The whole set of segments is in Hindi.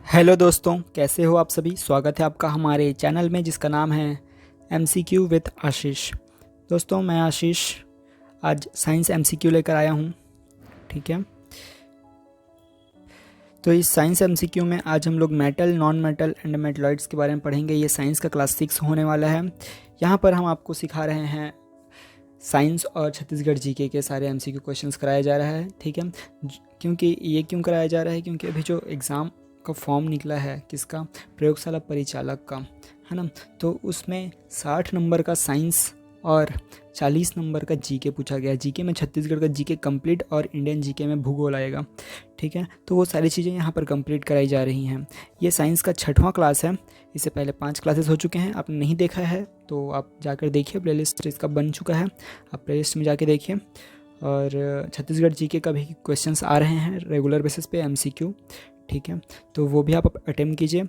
हेलो दोस्तों, कैसे हो आप सभी। स्वागत है आपका हमारे चैनल में जिसका नाम है MCQ विद आशीष। दोस्तों, मैं आशीष आज साइंस MCQ लेकर आया हूँ। ठीक है, तो इस साइंस MCQ में आज हम लोग metal, non metal and metalloids के बारे में पढ़ेंगे। ये साइंस का क्लास 6 होने वाला है। यहाँ पर हम आपको सिखा रहे हैं साइंस और छत्तीसगढ़ जीके के सारे MCQ क्वेश्चंस कराया जा रहा है। ठीक है, क्योंकि ये क्यों कराया जा रहा है, क्योंकि अभी जो एग्ज़ाम का फॉर्म निकला है किसका, प्रयोगशाला परिचालक का, है ना। तो उसमें 60 नंबर का साइंस और 40 नंबर का जीके पूछा गया है। जीके में छत्तीसगढ़ का जीके कंप्लीट और इंडियन जीके में भूगोल आएगा। ठीक है, तो वो सारी चीज़ें यहाँ पर कंप्लीट कराई जा रही हैं। ये साइंस का 6वां क्लास है। इससे पहले 5 क्लासेस हो चुके हैं। आपने नहीं देखा है तो आप जाकर देखिए, प्लेलिस्ट इसका बन चुका है, आप प्लेलिस्ट में जाके देखिए। और छत्तीसगढ़ जीके का भी क्वेश्चंस आ रहे हैं रेगुलर बेसिस पे MCQ। ठीक है, तो वो भी आप अटेम्प्ट कीजिए।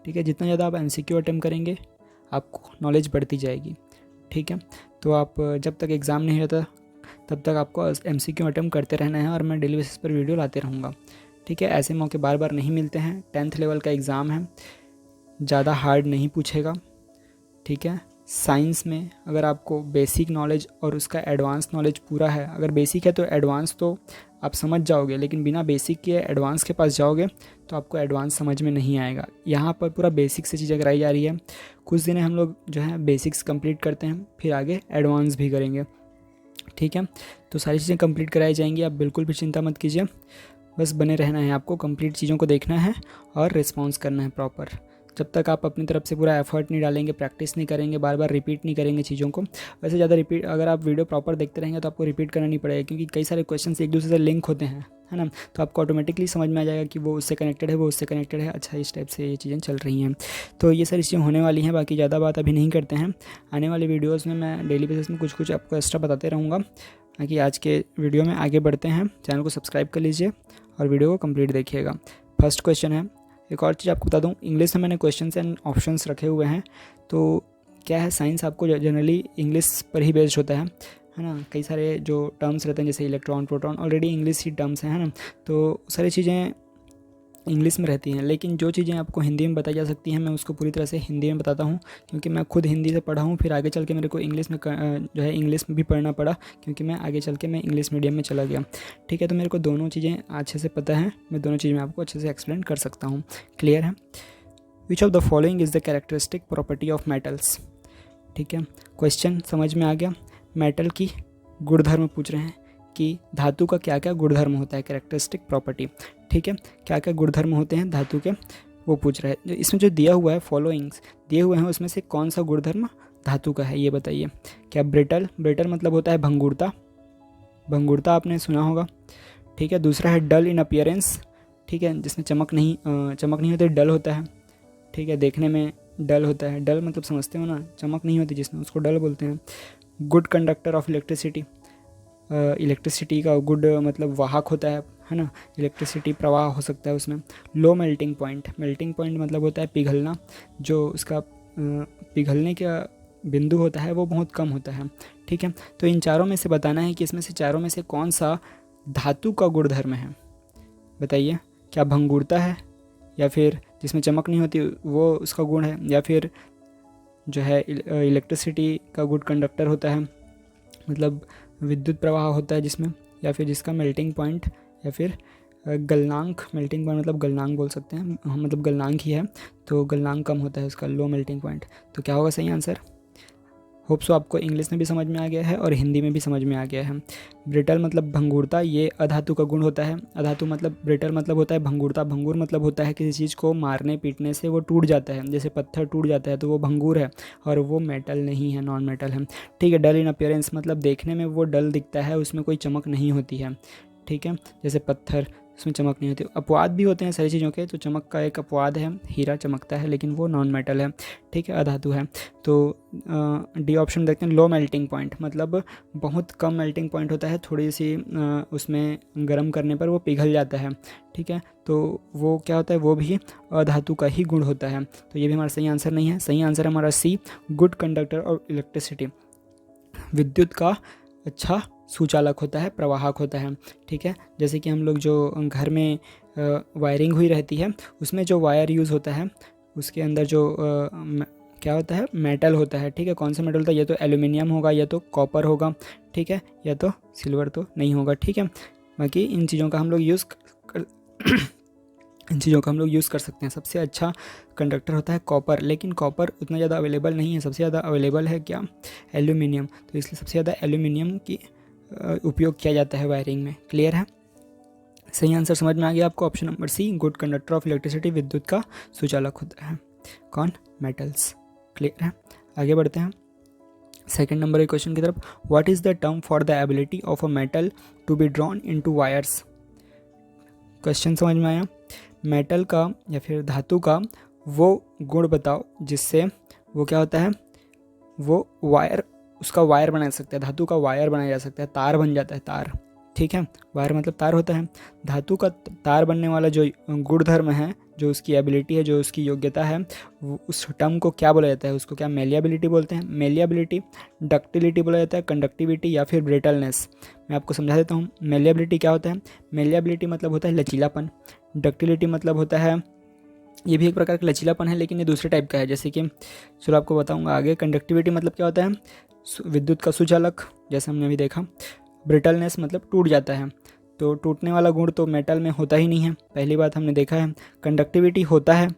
ठीक है, जितना ज़्यादा आप MCQ अटेम्प्ट करेंगे आपको नॉलेज बढ़ती जाएगी। ठीक है, तो आप जब तक एग्ज़ाम नहीं रहता तब तक आपको MCQ अटेम्प्ट करते रहना है और मैं डेली बेसिस पर वीडियो लाते रहूँगा। ठीक है, ऐसे मौके बार बार नहीं मिलते हैं। 10th लेवल का एग्ज़ाम है, ज़्यादा हार्ड नहीं पूछेगा। ठीक है, साइंस में अगर आपको बेसिक नॉलेज और उसका एडवांस नॉलेज पूरा है, अगर बेसिक है तो एडवांस तो आप समझ जाओगे, लेकिन बिना बेसिक के एडवांस के पास जाओगे तो आपको एडवांस समझ में नहीं आएगा। यहाँ पर पूरा बेसिक से चीज़ें कराई जा रही है। कुछ दिन हम लोग जो है बेसिक्स कंप्लीट करते हैं, फिर आगे एडवांस भी करेंगे। ठीक है, तो सारी चीज़ें कंप्लीट कराई जाएंगी, आप बिल्कुल भी चिंता मत कीजिए। बस बने रहना है आपको, कंप्लीट चीज़ों को देखना है और रिस्पॉन्स करना है प्रॉपर। जब तक आप अपनी तरफ से पूरा एफर्ट नहीं डालेंगे, प्रैक्टिस नहीं करेंगे, बार बार रिपीट नहीं करेंगे चीज़ों को। वैसे ज़्यादा रिपीट, अगर आप वीडियो प्रॉपर देखते रहेंगे तो आपको रिपीट करना नहीं पड़ेगा, क्योंकि कई सारे क्वेश्चंस एक दूसरे से लिंक होते हैं, है ना। तो आपको ऑटोमेटिकली समझ में आ जाएगा कि वो उससे कनेक्टेड है, वो उससे कनेक्टेड है। अच्छा, इस टाइप से ये चीज़ें चल रही हैं। तो ये सारी चीज़ें होने वाली हैं। बाकी ज़्यादा बात अभी नहीं करते हैं। आने वाले वीडियोज़ में मैं डेली बेसिस में कुछ कुछ आपको एक्स्ट्रा बताते रहूँगा। बाकी आज के वीडियो में आगे बढ़ते हैं। चैनल को सब्सक्राइब कर लीजिए और वीडियो को कंप्लीट देखिएगा। फर्स्ट क्वेश्चन है, एक और चीज़ आपको बता दूं, इंग्लिश में मैंने क्वेश्चंस एंड ऑप्शंस रखे हुए हैं। तो क्या है, साइंस आपको जनरली इंग्लिश पर ही बेस्ड होता है ना। कई सारे जो टर्म्स रहते हैं जैसे इलेक्ट्रॉन, प्रोटॉन, ऑलरेडी इंग्लिश ही टर्म्स हैं, है ना। तो सारी चीज़ें इंग्लिश में रहती हैं, लेकिन जो चीज़ें आपको हिंदी में बताई जा सकती हैं मैं उसको पूरी तरह से हिंदी में बताता हूँ, क्योंकि मैं खुद हिंदी से पढ़ा हूँ। फिर आगे चल के मेरे को इंग्लिश में जो है इंग्लिश में भी पढ़ना पड़ा, क्योंकि मैं आगे चल के मैं इंग्लिश मीडियम में चला गया। ठीक है, तो मेरे को दोनों चीज़ें अच्छे से पता है, मैं दोनों चीज़ में आपको अच्छे से एक्सप्लेन कर सकता हूँ। क्लियर है। Which of the following is the characteristic property of metals. ठीक है, क्वेश्चन समझ में आ गया। मेटल की गुणधर्म पूछ रहे हैं कि धातु का क्या क्या गुणधर्म होता है, कैरेक्टरिस्टिक प्रॉपर्टी। ठीक है, क्या क्या गुणधर्म होते हैं धातु के, वो पूछ रहा है। इसमें जो दिया हुआ है, फॉलोइंग्स दिए हुए हैं, उसमें से कौन सा गुणधर्म धातु का है ये बताइए। क्या ब्रिटल, ब्रिटल मतलब होता है भंगुरता, भंगुरता आपने सुना होगा। ठीक है, दूसरा है डल इन अपीयरेंस। ठीक है, जिसमें चमक नहीं होती, डल होता है। ठीक है, देखने में डल होता है। डल मतलब समझते हो ना, चमक नहीं होती जिसमें, उसको डल बोलते हैं। Good conductor of electricity, electricity का गुड मतलब वाहक होता है ना। इलेक्ट्रिसिटी प्रवाह हो सकता है उसमें। Low melting point, melting point मतलब होता है पिघलना, जो उसका पिघलने का बिंदु होता है वो बहुत कम होता है। ठीक है, तो इन चारों में से बताना है कि इसमें से चारों में से कौन सा धातु का गुणधर्म है, बताइए। क्या भंगुरता है, या फिर जिसमें चमक नहीं होती वो उसका गुण है, या फिर जो है इलेक्ट्रिसिटी का गुड कंडक्टर होता है, मतलब विद्युत प्रवाह होता है जिसमें, या फिर जिसका मेल्टिंग पॉइंट, या फिर गलनांक, मेल्टिंग पॉइंट मतलब गलनांक बोल सकते हैं हम, मतलब गलनांक ही है, तो गलनांक कम होता है उसका, लो मेल्टिंग पॉइंट। तो क्या होगा सही आंसर। होप सो आपको इंग्लिश में भी समझ में आ गया है और हिंदी में भी समझ में आ गया है। ब्रिटल मतलब भंगुरता, ये अधातु का गुण होता है। अधातु मतलब, ब्रिटल मतलब होता है भंगुरता, भंगुर मतलब होता है किसी चीज़ को मारने पीटने से वो टूट जाता है, जैसे पत्थर टूट जाता है तो वो भंगुर है, और वो मेटल नहीं है, नॉन मेटल है। ठीक है, डल इन अपीयरेंस मतलब देखने में वो डल दिखता है, उसमें कोई चमक नहीं होती है। ठीक है, जैसे पत्थर, उसमें चमक नहीं होती। अपवाद भी होते हैं सारी चीज़ों के, तो चमक का एक अपवाद है, हीरा चमकता है लेकिन वो नॉन मेटल है। ठीक है, अधातु है। तो डी ऑप्शन देखते हैं। लो मेल्टिंग पॉइंट मतलब बहुत कम मेल्टिंग पॉइंट होता है, थोड़ी सी उसमें गर्म करने पर वो पिघल जाता है। ठीक है, तो वो क्या होता है, वो भी अधातु का ही गुण होता है। तो ये भी हमारा सही आंसर नहीं है। सही आंसर है हमारा सी, गुड कंडक्टर ऑफ इलेक्ट्रिसिटी, विद्युत का अच्छा सुचालक होता है, प्रवाहक होता है। ठीक है, जैसे कि हम लोग जो घर में वायरिंग हुई रहती है उसमें जो वायर यूज़ होता है उसके अंदर जो क्या होता है, मेटल होता है। ठीक है, कौन सा मेटल होता है, या तो एल्यूमिनियम होगा या तो कॉपर होगा। ठीक है, या तो सिल्वर तो नहीं होगा। ठीक है, बाकी इन चीज़ों का हम लोग यूज़ कर सकते हैं। सबसे अच्छा कंडक्टर होता है कॉपर, लेकिन कॉपर उतना ज़्यादा अवेलेबल नहीं है। सबसे ज़्यादा अवेलेबल है क्या, एल्यूमिनियम। तो इसलिए सबसे ज़्यादा एल्यूमिनियम की उपयोग किया जाता है वायरिंग में। क्लियर है, सही आंसर समझ में आ गया आपको। Option number C, good conductor of electricity, विद्युत का सुचालक होता है कौन, मेटल्स। क्लियर है, आगे बढ़ते हैं सेकंड नंबर के क्वेश्चन की तरफ। What is the term for the ability of a metal to be drawn into wires. Question समझ में आया। मेटल का या फिर धातु का वो गुण बताओ जिससे वो क्या होता है, वो वायर, उसका वायर बना सकता है। धातु का वायर बनाया जा सकता है, तार बन जाता है, तार। ठीक है, वायर मतलब तार होता है। धातु का तार बनने वाला जो गुणधर्म है, जो उसकी एबिलिटी है, जो उसकी योग्यता है, उस टर्म को क्या बोला जाता है, उसको क्या मेलिएबिलिटी बोलते हैं। मेलिएबिलिटी, डक्टिलिटी बोला जाता है, कंडक्टिविटी या फिर ब्रिटलनेस। मैं आपको समझा देता हूँ। मेलिएबिलिटी क्या होता है, मेलिएबिलिटी मतलब होता है लचीलापन। डक्टिलिटी मतलब होता है, ये भी एक प्रकार का लचीलापन है लेकिन ये दूसरे टाइप का है, जैसे कि चलो आपको बताऊंगा आगे। कंडक्टिविटी मतलब क्या होता है, विद्युत का सुचालक, जैसे हमने अभी देखा। ब्रिटलनेस मतलब टूट जाता है, तो टूटने वाला गुण तो मेटल में होता ही नहीं है, पहली बात हमने देखा है। कंडक्टिविटी होता है,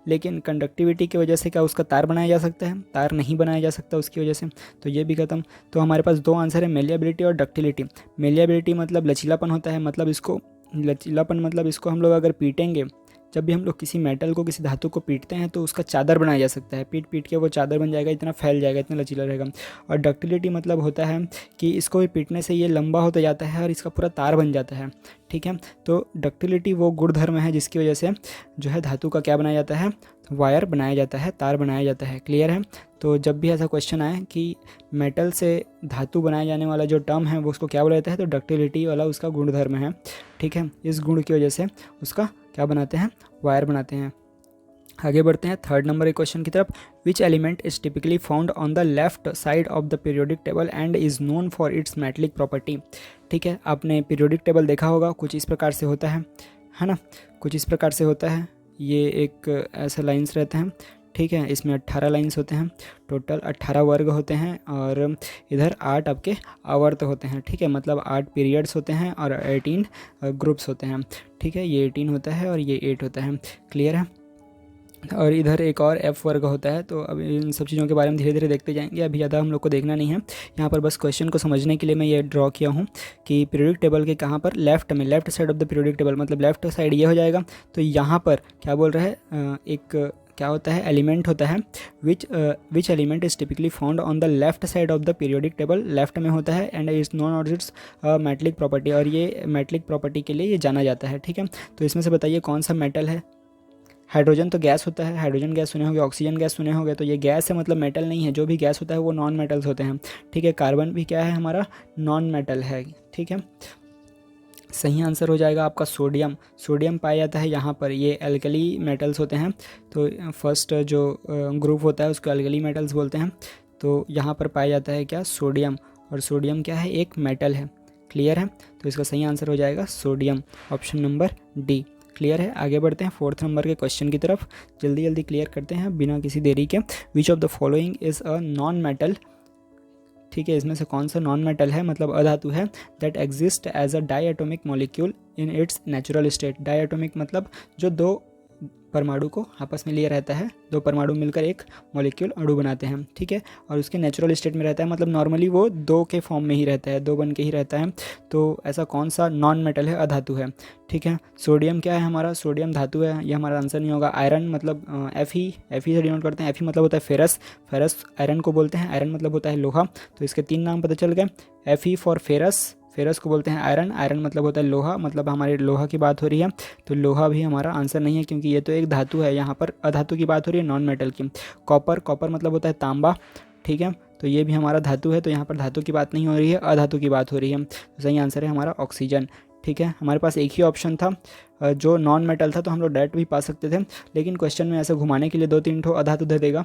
लेकिन कंडक्टिविटी की वजह से क्या उसका तार बनाया जा सकता है, तार नहीं बनाया जा सकता उसकी वजह से, तो ये भी खत्म। तो हमारे पास दो आंसर है, मेलिएबिलिटी और डक्टिलिटी। मेलिएबिलिटी मतलब लचीलापन होता है, मतलब इसको लचीलापन मतलब इसको हम लोग अगर पीटेंगे, जब भी हम लोग किसी मेटल को, किसी धातु को पीटते हैं तो उसका चादर बनाया जा सकता है। पीट पीट के वो चादर बन जाएगा, इतना फैल जाएगा, इतना लचीला रहेगा। और डक्टिलिटी मतलब होता है कि इसको भी पीटने से ये लंबा होता जाता है और इसका पूरा तार बन जाता है। ठीक है, तो डक्टिलिटी वो गुणधर्म है जिसकी वजह से जो है धातु का क्या बनाया जाता है, वायर बनाया जाता है, तार बनाया जाता है। क्लियर है, तो जब भी ऐसा क्वेश्चन आए कि मेटल से धातु बनाए जाने वाला जो टर्म है वो उसको क्या बोला जाता है, तो डक्टिलिटी वाला उसका गुणधर्म है। ठीक है, इस गुण की वजह से उसका क्या बनाते हैं, वायर बनाते हैं। आगे बढ़ते हैं थर्ड नंबर के क्वेश्चन की तरफ। Which element is typically found on the left side of the periodic table and is known for its metallic property. ठीक है, आपने पीरियोडिक टेबल देखा होगा, कुछ इस प्रकार से होता है ना, कुछ इस प्रकार से होता है। ये एक ऐसा लाइन्स रहते हैं। ठीक है, इसमें 18 लाइन्स होते हैं, टोटल 18 वर्ग होते हैं, और इधर 8 आपके आवर्त होते हैं। ठीक है, मतलब 8 पीरियड्स होते हैं और 18 ग्रुप्स होते हैं। ठीक है, ये 18 होता है और ये 8 होता है। क्लियर है, और इधर एक और एफ वर्ग होता है। तो अब इन सब चीज़ों के बारे में धीरे धीरे देखते जाएंगे, अभी ज़्यादा हम लोग को देखना नहीं है। यहाँ पर बस क्वेश्चन को समझने के लिए मैं ये ड्रॉ किया हूँ कि पीरियोडिक टेबल के कहाँ पर, लेफ्ट में, left side of the periodic table, मतलब लेफ्ट साइड ये हो जाएगा। तो यहाँ पर क्या बोल रहा है, एक क्या होता है, एलिमेंट होता है। Which element is typically found on the left side of the periodic table, left में होता है, एंड इज नॉन और इट्स मेटलिक प्रॉपर्टी, और ये मेटलिक प्रॉपर्टी के लिए ये जाना जाता है। ठीक है, तो इसमें से बताइए कौन सा मेटल है। हाइड्रोजन तो गैस होता है, हाइड्रोजन गैस सुने होंगे, ऑक्सीजन गैस सुने होंगे, तो ये गैस है मतलब मेटल नहीं है। जो भी गैस होता है वो नॉन मेटल्स होते हैं। ठीक है, कार्बन भी क्या है, हमारा नॉन मेटल है। ठीक है, सही आंसर हो जाएगा आपका सोडियम। सोडियम पाया जाता है यहाँ पर, ये एल्कली मेटल्स होते हैं। तो फर्स्ट जो ग्रुप होता है उसको एल्कली मेटल्स बोलते हैं। तो यहाँ पर पाया जाता है क्या, सोडियम, और सोडियम क्या है, एक मेटल है। क्लियर है, तो इसका सही आंसर हो जाएगा sodium, option number D. Clear है, आगे बढ़ते हैं फोर्थ नंबर के क्वेश्चन की तरफ, जल्दी जल्दी क्लियर करते हैं बिना किसी देरी के। Which of the following is a non metal. ठीक है, इसमें से कौन सा नॉन मेटल है, मतलब अधातु है, that exist as a diatomic molecule in its natural state. Diatomic मतलब जो दो परमाणु को आपस में लिए रहता है, दो परमाणु मिलकर एक मॉलिक्यूल अणु बनाते हैं। ठीक है, और उसके नेचुरल स्टेट में रहता है, मतलब नॉर्मली वो दो के फॉर्म में ही रहता है, दो बन के ही रहता है। तो ऐसा कौन सा नॉन मेटल है, अधातु है। ठीक है, सोडियम क्या है हमारा, सोडियम धातु है, ये हमारा आंसर नहीं होगा। आयरन मतलब एफ ही से डिनोट करते हैं, एफ ही मतलब होता है फेरस, फेरस आयरन को बोलते हैं, आयरन मतलब होता है लोहा। तो इसके 3 नाम पता चल गए, F he for ferrous, ferrous को बोलते हैं आयरन, आयरन मतलब होता है लोहा, मतलब हमारे लोहा की बात हो रही है। तो लोहा भी हमारा आंसर नहीं है क्योंकि ये तो एक धातु है, यहाँ पर अधातु की बात हो रही है, नॉन मेटल की। कॉपर, कॉपर मतलब होता है तांबा। ठीक है, तो ये भी हमारा धातु है, तो यहाँ पर धातु की बात नहीं हो रही है, अधातु की बात हो रही है। तो सही आंसर है हमारा ऑक्सीजन। ठीक है, हमारे पास एक ही ऑप्शन था जो नॉन मेटल था, तो हम लोग डायरेक्ट भी पा सकते थे, लेकिन क्वेश्चन में ऐसे घुमाने के लिए 2-3 ठो अधातु दे देगा,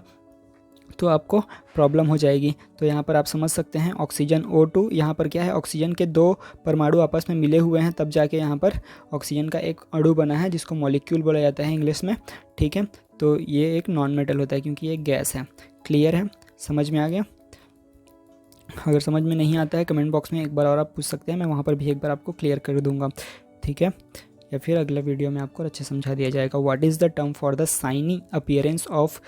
तो आपको प्रॉब्लम हो जाएगी। तो यहाँ पर आप समझ सकते हैं ऑक्सीजन O2, यहाँ पर क्या है, ऑक्सीजन के 2 परमाणु आपस में मिले हुए हैं, तब जाके यहाँ पर ऑक्सीजन का एक अणु बना है जिसको मॉलिक्यूल बोला जाता है इंग्लिश में, ठीक है। तो ये एक नॉन मेटल होता है क्योंकि ये गैस है। क्लियर है, समझ में आ गया? अगर समझ में नहीं आता है कमेंट बॉक्स में एक बार और आप पूछ सकते हैं, मैं वहाँ पर भी एक बार आपको क्लियर कर दूंगा, ठीक है, या फिर अगले वीडियो में आपको अच्छे समझा दिया जाएगा। What is the term for the shiny appearance of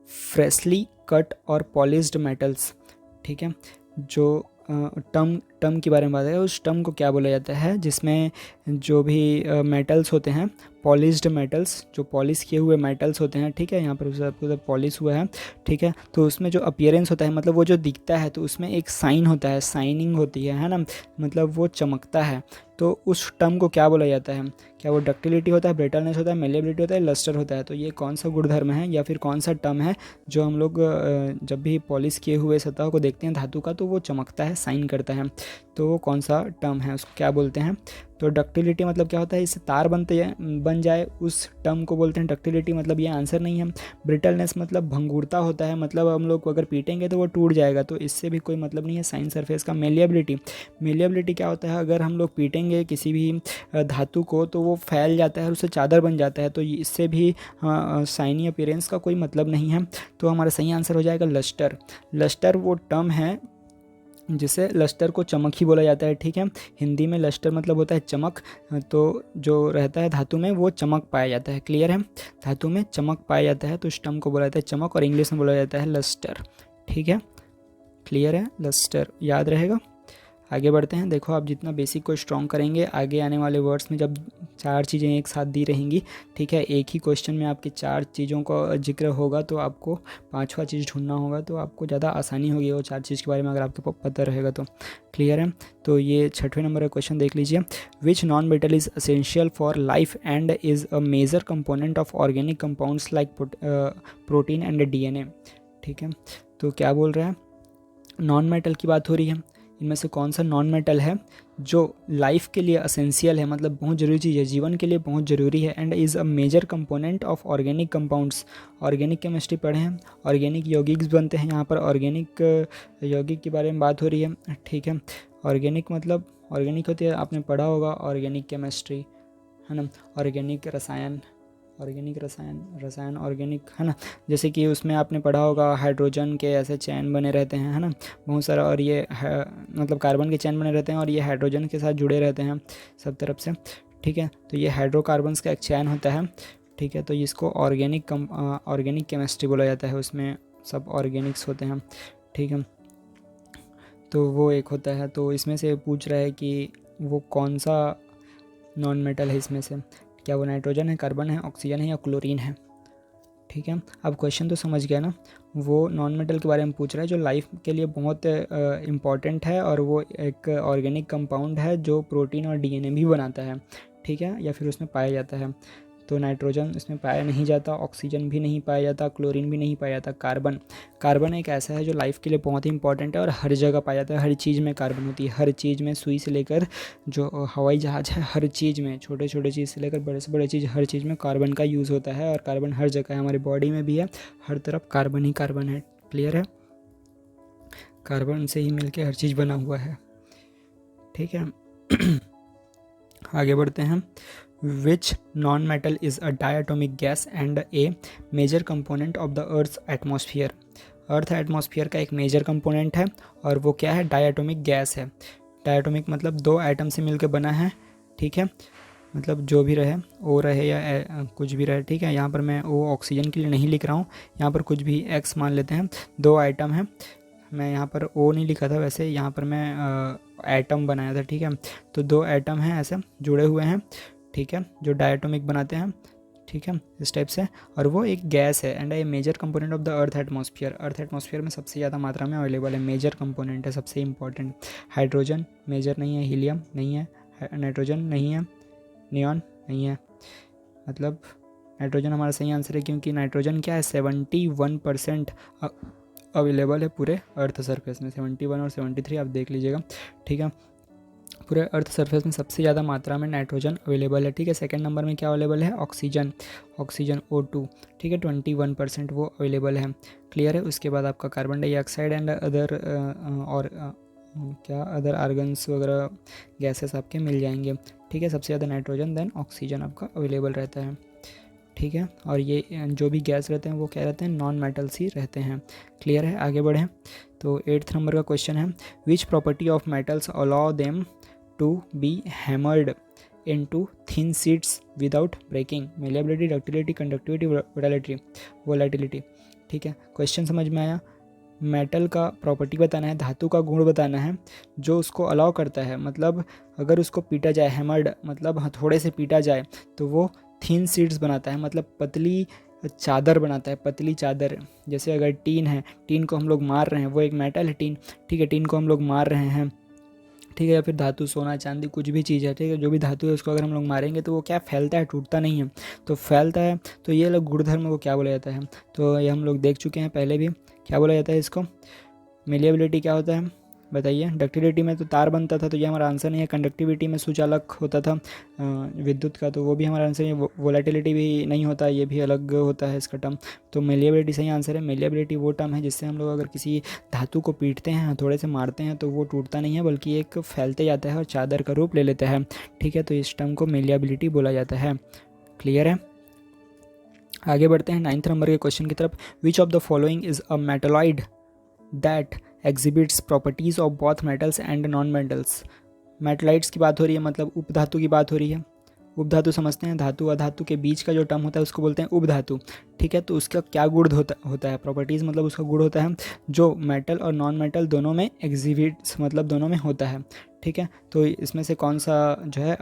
freshly cut और पॉलिश्ड मेटल्स, ठीक है। जो टर्म के बारे में बात है, उस टर्म को क्या बोला जाता है जिसमें जो भी मेटल्स होते हैं, पॉलिश्ड मेटल्स, जो पॉलिश किए हुए मेटल्स होते हैं, ठीक है, यहाँ पर पूरा पॉलिश हुआ है, ठीक है, तो उसमें जो अपीयरेंस होता है, मतलब वो जो दिखता है, तो उसमें एक साइन होता है, साइनिंग होती है ना, मतलब वो चमकता है। तो उस टर्म को क्या बोला जाता है? क्या वो डक्टिलिटी होता है, ब्रिटलनेस होता है, मेलेबिलिटी होता है, लस्टर होता है? तो ये कौन सा गुणधर्म है या फिर कौन सा टर्म है जो हम लोग जब भी पॉलिश किए हुए सतह को देखते हैं धातु का, तो वो चमकता है, साइन करता है, तो वो कौन सा टर्म है, उसको क्या बोलते हैं? तो डक्टिलिटी मतलब क्या होता है, इससे तार बन जाए, उस टर्म को बोलते हैं डक्टिलिटी। मतलब ये आंसर नहीं है। ब्रिटलनेस मतलब भंगुरता होता है, मतलब हम लोग अगर पीटेंगे तो वो टूट जाएगा, तो इससे भी कोई मतलब नहीं है साइन सरफेस का। मेलिएबिलिटी क्या होता है, अगर हम लोग पीटेंगे किसी भी धातु को तो वो फैल जाता है और उससे चादर बन जाता है, तो इससे भी साइनी अपीयरेंस का कोई मतलब नहीं है। तो हमारा सही आंसर हो जाएगा लस्टर। लस्टर वो टर्म है जिसे लस्टर को चमक ही बोला जाता है, ठीक है। हिंदी में लस्टर मतलब होता है चमक, तो जो रहता है धातु में वो चमक पाया जाता है। क्लियर है, धातु में चमक पाया जाता है तो उस टर्म को बोला जाता है चमक, और इंग्लिश में बोला जाता है लस्टर, ठीक है। क्लियर है, लस्टर याद रहेगा। आगे बढ़ते हैं। देखो आप जितना बेसिक को स्ट्रॉन्ग करेंगे, आगे आने वाले वर्ड्स में जब 4 चीज़ें एक साथ दी रहेंगी, ठीक है, एक ही क्वेश्चन में आपकी 4 चीज़ों का जिक्र होगा, तो आपको 5वां चीज़ ढूंढना होगा, तो आपको ज़्यादा आसानी होगी वो 4 चीज़ के बारे में अगर आपको पता रहेगा तो। क्लियर है, तो ये 6वें नंबर का क्वेश्चन देख लीजिए। Which non metal is essential for life and is a major component of organic compounds like protein and DNA, ठीक है। तो क्या बोल रहा है, नॉन मेटल की बात हो रही है, इनमें से कौन सा नॉन मेटल है जो लाइफ के लिए असेंशियल है, मतलब बहुत ज़रूरी चीज़ है, जीवन के लिए बहुत ज़रूरी है, and is a major component of organic compounds. Organic chemistry पढ़े हैं, ऑर्गेनिक यौगिक बनते हैं, यहाँ पर ऑर्गेनिक यौगिक के बारे में बात हो रही है, ठीक है। ऑर्गेनिक मतलब ऑर्गेनिक होती है, आपने पढ़ा होगा ऑर्गेनिक केमिस्ट्री, है ना, ऑर्गेनिक रसायन ऑर्गेनिक, है ना। जैसे कि उसमें आपने पढ़ा होगा हाइड्रोजन के ऐसे चैन बने रहते हैं, है ना, बहुत सारा, और ये मतलब कार्बन के चैन बने रहते हैं और ये हाइड्रोजन के साथ जुड़े रहते हैं सब तरफ से, ठीक है। तो ये हाइड्रोकार्बन्स का एक चैन होता है, ठीक है। तो इसको ऑर्गेनिक केमिस्ट्री बोला जाता है, उसमें सब ऑर्गेनिक्स होते हैं, ठीक है। तो वो एक होता है, तो इसमें से पूछ रहा है कि वो कौन सा नॉन मेटल है इसमें से, क्या वो नाइट्रोजन है, कार्बन है, ऑक्सीजन है या क्लोरीन है, ठीक है। अब क्वेश्चन तो समझ गया ना, वो नॉन मेटल के बारे में पूछ रहा है जो लाइफ के लिए बहुत इम्पॉर्टेंट है, और वो एक ऑर्गेनिक कंपाउंड है जो प्रोटीन और DNA भी बनाता है, ठीक है, या फिर उसमें पाया जाता है। तो नाइट्रोजन इसमें पाया नहीं जाता, ऑक्सीजन भी नहीं पाया जाता, क्लोरीन भी नहीं पाया जाता। कार्बन एक ऐसा है जो लाइफ के लिए बहुत ही इंपॉर्टेंट है और हर जगह पाया जाता है, हर चीज़ में कार्बन होती है, हर चीज़ में, सुई से लेकर जो हवाई जहाज़ है, हर चीज़ में, छोटे छोटे चीज़ से लेकर बड़े से बड़े चीज़, हर चीज़ में कार्बन का यूज़ होता है, और कार्बन हर जगह है, हमारी बॉडी में भी है, हर तरफ कार्बन ही कार्बन है। क्लियर है, कार्बन से ही मिलकर हर चीज़ बना हुआ है, ठीक है। आगे बढ़ते हैं। Which non-metal is a diatomic gas and a major component of the Earth's atmosphere? Earth atmosphere का एक मेजर कंपोनेंट है, और वो क्या है, डायटोमिक गैस है। डायटोमिक मतलब 2 एटम से मिलकर बना है, ठीक है, मतलब जो भी रहे, ओ रहे या कुछ भी रहे, ठीक है। यहाँ पर मैं ओ ऑक्सीजन के लिए नहीं लिख रहा हूँ, यहाँ पर कुछ भी एक्स मान लेते हैं, 2 आइटम है, मैं यहाँ पर ओ नहीं लिखा था, वैसे यहाँ पर मैं एटम बनाया था, ठीक है। तो 2 एटम हैं ऐसे जुड़े हुए हैं, ठीक है, जो डायटोमिक बनाते हैं, ठीक है, इस टाइप से, और वो एक गैस है, and a major component of the earth atmosphere. Earth atmosphere में सबसे ज़्यादा मात्रा में अवेलेबल है, मेजर कंपोनेंट है, सबसे इंपॉर्टेंट। हाइड्रोजन मेजर नहीं है, हीलियम नहीं है, नाइट्रोजन नहीं है, नियॉन नहीं है, मतलब नाइट्रोजन हमारा सही आंसर है, क्योंकि नाइट्रोजन क्या है, 71% अवेलेबल है पूरे अर्थ सरफेस में, 71 और 73 आप देख लीजिएगा, ठीक है। पूरे अर्थ सरफेस में सबसे ज़्यादा मात्रा में नाइट्रोजन अवेलेबल है, ठीक है। सेकंड नंबर में क्या अवेलेबल है, ऑक्सीजन, ऑक्सीजन O2, ठीक है, 21% वो अवेलेबल है, क्लियर है। उसके बाद आपका कार्बन डाइऑक्साइड एंड अदर और क्या अदर आर्गन्स वगैरह गैसेस आपके मिल जाएंगे, ठीक है। सबसे ज़्यादा नाइट्रोजन देन ऑक्सीजन आपका अवेलेबल रहता है, ठीक है। और ये जो भी गैस रहते हैं वो क्या रहते हैं, नॉन मेटल्स ही रहते हैं, क्लियर है। आगे बढ़ें तो 8th नंबर का क्वेश्चन है, which property of metals allow them to be hammered into thin sheets without breaking, malleability, ductility, conductivity, volatility, ठीक है। क्वेश्चन समझ में आया। मेटल का प्रॉपर्टी बताना है, धातु का गुण बताना है जो उसको अलाउ करता है, मतलब अगर उसको पीटा जाए, हैमर्ड मतलब हथौड़े से पीटा जाए तो वो थिन शीट्स बनाता है, मतलब पतली चादर बनाता है, पतली चादर। जैसे अगर टीन है, टीन को हम लोग मार रहे हैं, वो एक मेटल है टीन, ठीक है, टीन को हम लोग मार रहे हैं, ठीक है। या फिर धातु, सोना, चांदी, कुछ भी चीज़ है, ठीक है, जो भी धातु है उसको अगर हम लोग मारेंगे तो वो क्या फैलता है, टूटता नहीं है, तो फैलता है। तो ये लोग गुणधर्म को क्या बोला जाता है, तो ये हम लोग देख चुके हैं पहले भी, क्या बोला जाता है इसको, मेलिएबिलिटी क्या होता है बताइए। डक्टिलिटी में तो तार बनता था, तो ये हमारा आंसर नहीं है। कंडक्टिविटी में सुचालक होता था विद्युत का, तो वो भी हमारा आंसर नहीं है। वोलेटिलिटी भी नहीं होता, ये भी अलग होता है इसका टर्म, तो मेलिएबिलिटी सही आंसर है। मेलिएबिलिटी वो टर्म है जिससे हम लोग अगर किसी धातु को पीटते हैं, हथौड़े से मारते हैं, तो वो टूटता नहीं है बल्कि एक फैलते जाता है और चादर का रूप ले लेता है, ठीक है। तो इस टर्म को मेलिएबिलिटी बोला जाता है, क्लियर है। आगे बढ़ते हैं 9th नंबर के क्वेश्चन की तरफ। Which of the following is a metalloid that exhibits properties of both metals and non metals. मेटलाइट्स की बात हो रही है, मतलब उपधातु की बात हो रही है। उपधातु समझते हैं, धातु अधातु के बीच का जो टर्म होता है उसको बोलते हैं उपधातु, ठीक है। तो उसका क्या गुण होता है, प्रॉपर्टीज़ मतलब उसका गुण होता है जो मेटल और नॉन मेटल दोनों में एग्जिबिट्स, मतलब दोनों में होता है, ठीक है। तो इसमें से कौन सा जो है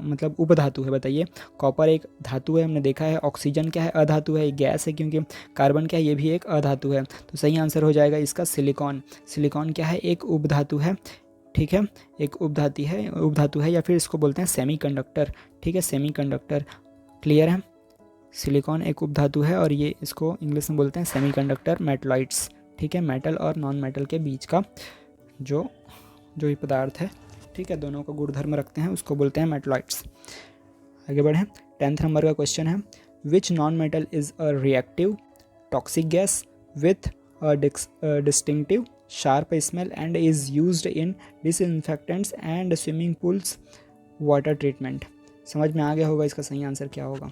मतलब उपधातु है बताइए। कॉपर एक धातु है, हमने देखा है। ऑक्सीजन क्या है, अधातु है, गैस है, क्योंकि कार्बन क्या है, ये भी एक अधातु है। तो सही आंसर हो जाएगा इसका सिलिकॉन। सिलिकॉन क्या है, एक उपधातु है, ठीक है, एक उपधातु है, या फिर इसको बोलते हैं सेमीकंडक्टर, ठीक है, सेमीकंडक्टर, क्लियर है। सिलिकॉन एक उपधातु है और ये इसको इंग्लिश में बोलते हैं सेमीकंडक्टर मेटलॉइड्स, ठीक है। मेटल और नॉन मेटल के बीच का जो ये पदार्थ है, ठीक है, दोनों का गुणधर्म रखते हैं, उसको बोलते हैं मेटलॉइड्स। आगे बढ़ें 10th नंबर का क्वेश्चन है, विच non metal is a reactive toxic gas with distinctive sharp smell and is used in disinfectants and swimming pools water treatment। समझ में आ गया होगा इसका सही आंसर क्या होगा।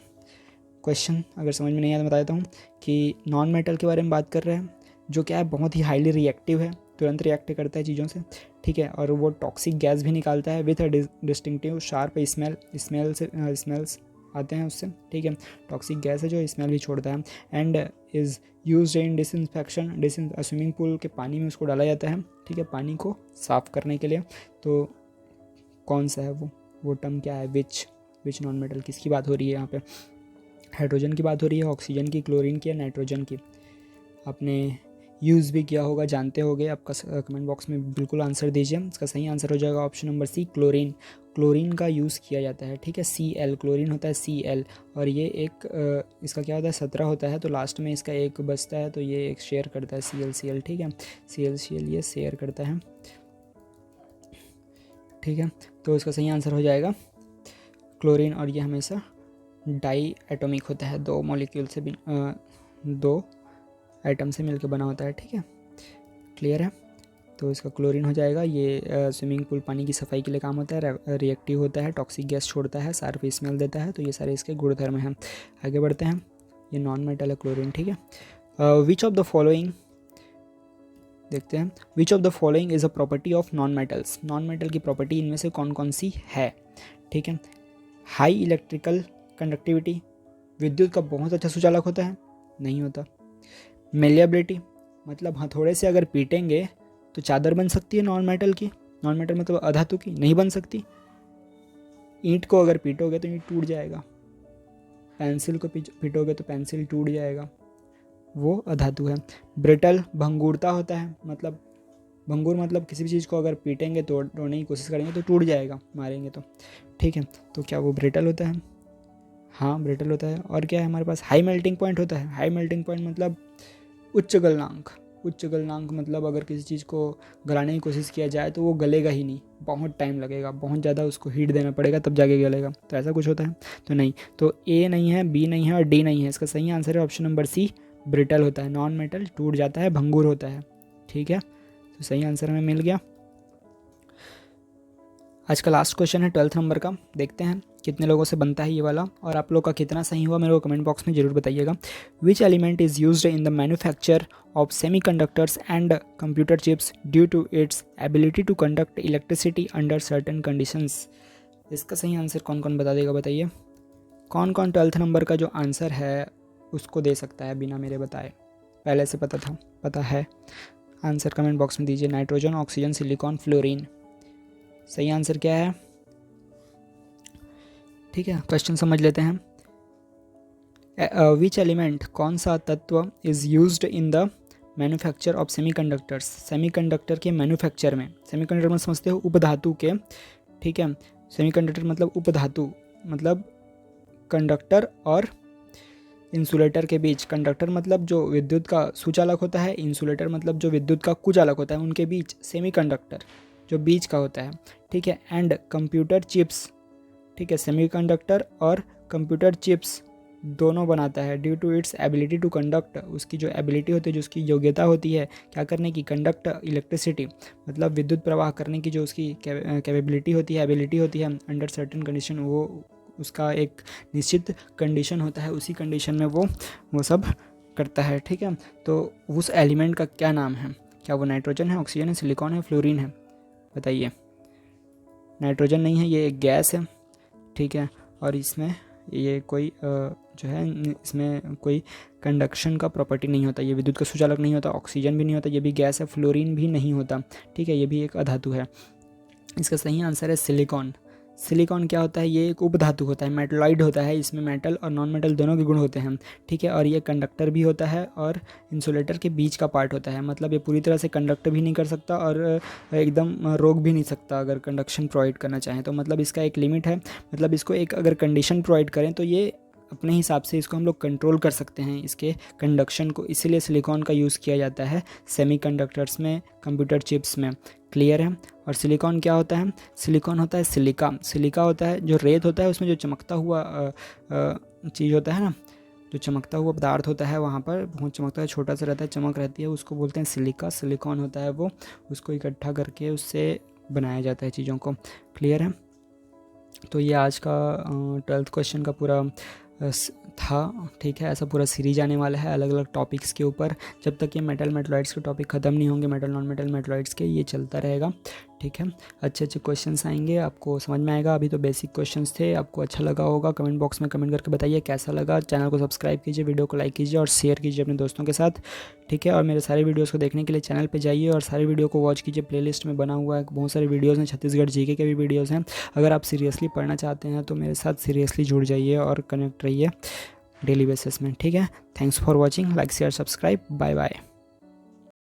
क्वेश्चन अगर समझ में नहीं आया तो बता देता हूँ कि नॉन मेटल के बारे में बात कर रहे हैं, जो क्या है बहुत ही हाईली रिएक्टिव है, तुरंत रिएक्ट करता है चीज़ों से, ठीक है, और वो टॉक्सिक गैस भी निकालता है विथ डिस्टिंक्टिव शार्प स्मेल्स आते हैं उससे, ठीक है। टॉक्सिक गैस है जो स्मेल भी छोड़ता है। And is use in disinfection, swimming pool के पानी में उसको डाला जाता है, ठीक है, पानी को साफ़ करने के लिए। तो कौन सा है वो टर्म क्या है, विच नॉन मेटल, किसकी बात हो रही है यहाँ पे, हाइड्रोजन की बात हो रही है, ऑक्सीजन की, क्लोरीन की या नाइट्रोजन की। आपने यूज़ भी किया होगा, जानते होगे, आपका कमेंट बॉक्स में बिल्कुल आंसर दीजिए। इसका सही आंसर हो जाएगा option number C, chlorine. Chlorine का यूज़ किया जाता है, ठीक है। Cl, क्लोरीन होता है Cl, और ये एक इसका क्या होता है 17 होता है, तो लास्ट में इसका एक बचता है, तो ये एक शेयर करता है Cl, ठीक है, Cl ये शेयर करता है, ठीक है। तो इसका सही आंसर हो जाएगा क्लोरीन, और ये हमेशा डाई एटॉमिक होता है, दो मॉलिक्यूल से भी दो आइटम से मिलकर बना होता है, ठीक है, क्लियर है। तो इसका क्लोरीन हो जाएगा। ये स्विमिंग पूल पानी की सफाई के लिए काम होता है, रिएक्टिव होता है, टॉक्सिक गैस छोड़ता है, शार्प स्मेल देता है, तो ये सारे इसके गुणधर्म हैं। आगे बढ़ते हैं, ये नॉन मेटल है क्लोरीन, ठीक है। विच ऑफ द फॉलोइंग देखते हैं, which of the following is a property of non metals. Non metal की प्रॉपर्टी इनमें से कौन कौन सी है, ठीक है। हाई इलेक्ट्रिकल कंडक्टिविटी, विद्युत का बहुत अच्छा सुचालक होता है, नहीं होता। मेलिएबिलिटी, मतलब हथौड़े से अगर पीटेंगे तो चादर बन सकती है नॉन मेटल की, नॉन मेटल मतलब अधातु की, नहीं बन सकती। ईंट को अगर पीटोगे तो ईंट टूट जाएगा, पेंसिल को पीटोगे तो पेंसिल टूट जाएगा, वो अधातु है। ब्रिटल, भंगुरता होता है, मतलब भंगुर मतलब किसी भी चीज़ को अगर पीटेंगे तोड़ने की कोशिश करेंगे तो टूट जाएगा, मारेंगे तो, ठीक है। तो क्या वो ब्रिटल होता है, हाँ ब्रिटल होता है। और क्या है हमारे पास, हाई मेल्टिंग पॉइंट होता है। हाई मेल्टिंग पॉइंट मतलब उच्च गलनांक, उच्च गलनांक मतलब अगर किसी चीज़ को गलाने की कोशिश किया जाए तो वो गलेगा ही नहीं, बहुत टाइम लगेगा, बहुत ज़्यादा उसको हीट देना पड़ेगा तब जाके गलेगा। तो ऐसा कुछ होता है तो नहीं, तो ए नहीं है, बी नहीं है और डी नहीं है। इसका सही आंसर है ऑप्शन नंबर सी, ब्रिटल होता है, नॉन मेटल, टूट जाता है, भंगुर होता है। ठीक है, तो सही आंसर हमें मिल गया। आज का लास्ट क्वेश्चन है 12th नंबर का, देखते हैं कितने लोगों से बनता है ये वाला और आप लोग का कितना सही हुआ मेरे को कमेंट बॉक्स में ज़रूर बताइएगा। Which element is used in the manufacture of semiconductors and computer chips due to its ability to conduct electricity under certain conditions. इसका सही आंसर कौन कौन बता देगा, बताइए। कौन कौन 12th नंबर का जो आंसर है उसको दे सकता है बिना मेरे बताए, पहले से पता है। आंसर कमेंट बॉक्स में दीजिए। Nitrogen, oxygen, silicon, fluorine. सही आंसर क्या है? ठीक है, क्वेश्चन समझ लेते हैं। विच एलिमेंट, कौन सा तत्व is used in the manufacture of semiconductors, semiconductor के मैन्युफैक्चर में। सेमीकंडक्टर में समझते हो उपधातु के, ठीक है। सेमीकंडक्टर मतलब उपधातु, मतलब कंडक्टर और इंसुलेटर के बीच। कंडक्टर मतलब जो विद्युत का सुचालक होता है, इंसुलेटर मतलब जो विद्युत का कुचालक होता है, उनके बीच सेमीकंडक्टर जो बीच का होता है, ठीक है। एंड कंप्यूटर चिप्स, ठीक है, सेमीकंडक्टर और कंप्यूटर चिप्स दोनों बनाता है due to its ability to conduct, उसकी जो एबिलिटी होती है, जो उसकी योग्यता होती है क्या करने की, कंडक्ट इलेक्ट्रिसिटी, मतलब विद्युत प्रवाह करने की जो उसकी कैपेबिलिटी होती है, एबिलिटी होती है, अंडर सर्टेन कंडीशन, वो उसका एक निश्चित कंडीशन होता है, उसी कंडीशन में वो सब करता है, ठीक है। तो उस एलिमेंट का क्या नाम है? क्या वो नाइट्रोजन है, ऑक्सीजन है, सिलिकॉन है, फ्लोरीन है? बताइए। नाइट्रोजन नहीं है, ये एक गैस है, ठीक है। और इसमें ये कोई जो है इसमें कोई कंडक्शन का प्रॉपर्टी नहीं होता, ये विद्युत का सुचालक नहीं होता। ऑक्सीजन भी नहीं होता, ये भी गैस है। फ्लोरीन भी नहीं होता, ठीक है, ये भी एक अधातु है। इसका सही आंसर है सिलिकॉन। सिलिकॉन क्या होता है? ये एक उपधातु होता है, मेटलॉइड होता है, इसमें मेटल और नॉन मेटल दोनों के गुण होते हैं, ठीक है। और ये कंडक्टर भी होता है और इंसुलेटर के बीच का पार्ट होता है, मतलब ये पूरी तरह से कंडक्ट भी नहीं कर सकता और एकदम रोक भी नहीं सकता अगर कंडक्शन प्रोवाइड करना चाहें तो। मतलब इसका एक लिमिट है, मतलब इसको एक अगर कंडीशन प्रोवाइड करें तो ये अपने हिसाब से इसको हम लोग कंट्रोल कर सकते हैं, इसके कंडक्शन को। इसीलिए सिलिकॉन का यूज़ किया जाता है सेमीकंडक्टर्स में, कंप्यूटर चिप्स में। क्लियर है? और सिलिकॉन क्या होता है? सिलिकॉन होता है सिलिका। सिलिका होता है जो रेत होता है, उसमें जो चमकता हुआ चीज़ होता है ना, जो चमकता हुआ पदार्थ होता है, वहाँ पर बहुत चमकता है, छोटा सा रहता है, चमक रहती है, उसको बोलते हैं सिलिका। सिलिकॉन होता है वो, उसको इकट्ठा करके उससे बनाया जाता है चीज़ों को। क्लियर है? तो ये आज का 12th क्वेश्चन का पूरा था, ठीक है। ऐसा पूरा सीरीज आने वाला है अलग अलग टॉपिक्स के ऊपर, जब तक ये मेटल मेटलॉइड्स के टॉपिक ख़त्म नहीं होंगे, मेटल नॉन मेटल मेटलॉइड्स के, ये चलता रहेगा, ठीक है। अच्छे अच्छे क्वेश्चंस आएंगे, आपको समझ में आएगा। अभी तो बेसिक क्वेश्चंस थे, आपको अच्छा लगा होगा, कमेंट बॉक्स में कमेंट करके बताइए कैसा लगा। चैनल को सब्सक्राइब कीजिए, वीडियो को लाइक कीजिए और शेयर कीजिए अपने दोस्तों के साथ, ठीक है। और मेरे सारे वीडियोज़ को देखने के लिए चैनल पर जाइए और सारे वीडियो को वॉच कीजिए, प्लेलिस्ट में बना हुआ है, बहुत सारे वीडियोज़ हैं, छत्तीसगढ़ जीके के भी वीडियोज़ हैं। अगर आप सीरियसली पढ़ना चाहते हैं तो मेरे साथ सीरियसली जुड़ जाइए और कनेक्ट रहिए डेली बेसिस में, ठीक है। Thanks for watching, like share subscribe, bye bye.